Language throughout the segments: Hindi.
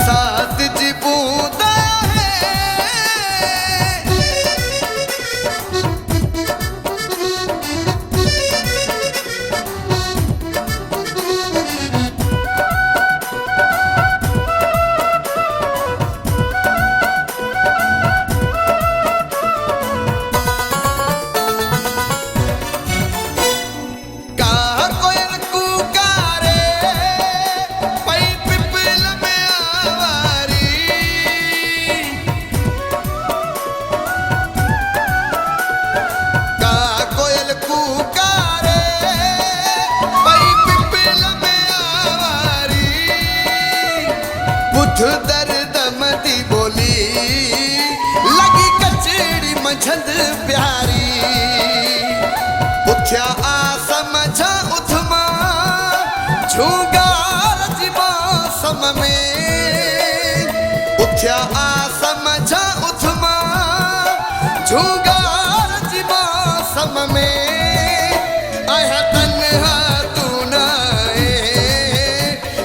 बरसात जी बूंदा दर्द मती बोली लगी कचड़ी मंझंद प्यारी उठ्या आ समझा उथमा झूंगार जी मौसम में उठ्या आ समझा उथमा झूंगार जी मौसम में आया तन्हा तू ना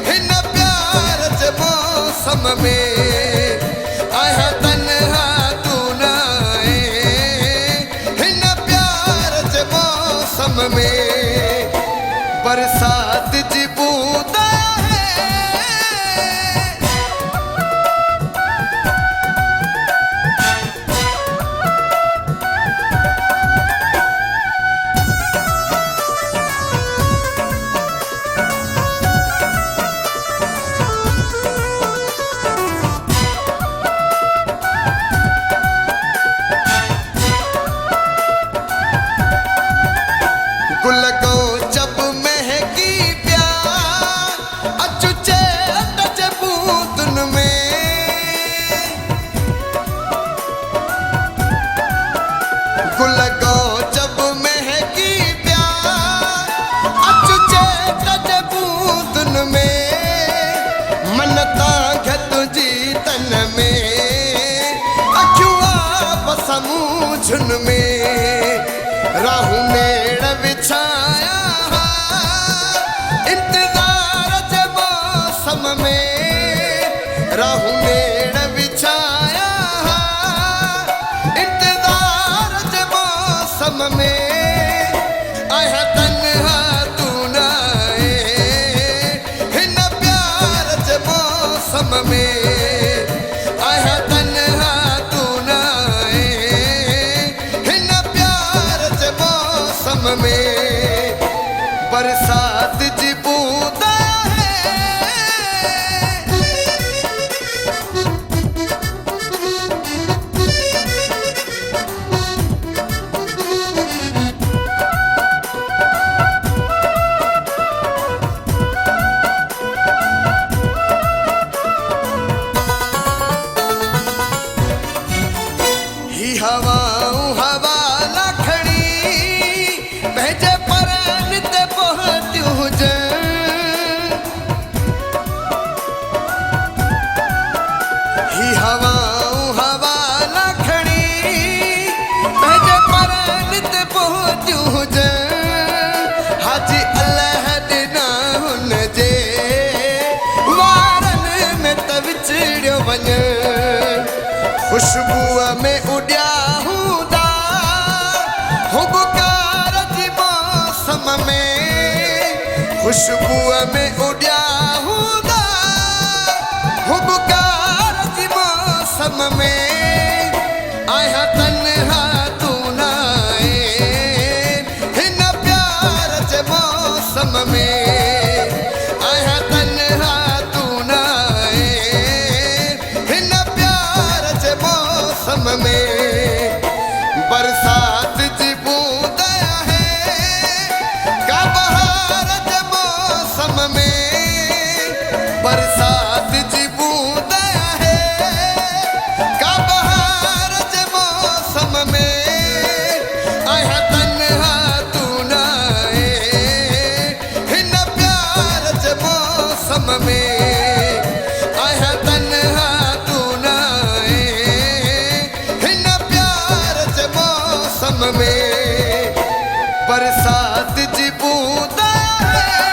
हिन प्यार जे मौसम में आया तन्हा तू ना हिन प्यार जे मौसम में बरसात जी बूंदा गुल को जब महकी प्यार अचुचे अटच बूंदन में गुल को जब महकी प्यार अचुचे अटच बूंदन में मनता घत जी तन में अखियुआ बसमूझन में राहू नेड़ बिछाया इंतजार जे मौसम में राहू नेड़ बिछाया इंतजार जे मौसम में आया तन्हा तू ना हिन प्यार जे मौसम में आया तन्हा तू ना हिन प्यार जे मौसम में बरसात जी बूंदा ही हवाऊं हवा लखड़ी भेजे परन ते पहुंचू जे ही हवाऊं हवा लखड़ी भेजे परन ते पहुंचू जे हाजी अल्लाह दिना हुन जे वारन में त विछड़ियो वञ खुशबू में उड़िया हूंदा हुबकार जी मौसम में खुशबू में उड़िया हूंदा हुबकार जी मौसम में आया तन्हा तू ना हिन प्यार जे मौसम में आया तन्हा तू ना हिन प्यार जे मौसम में बरसात जी बूंदा है का बहार जे मौसम में बरसात जी बूंदा है का बहार जे मौसम में आया तन्हा तू ना हिन प्यार जे मौसम में आया तन्हा तू ना हिन प्यार जे मौसम में बरसात जी बूंदा है।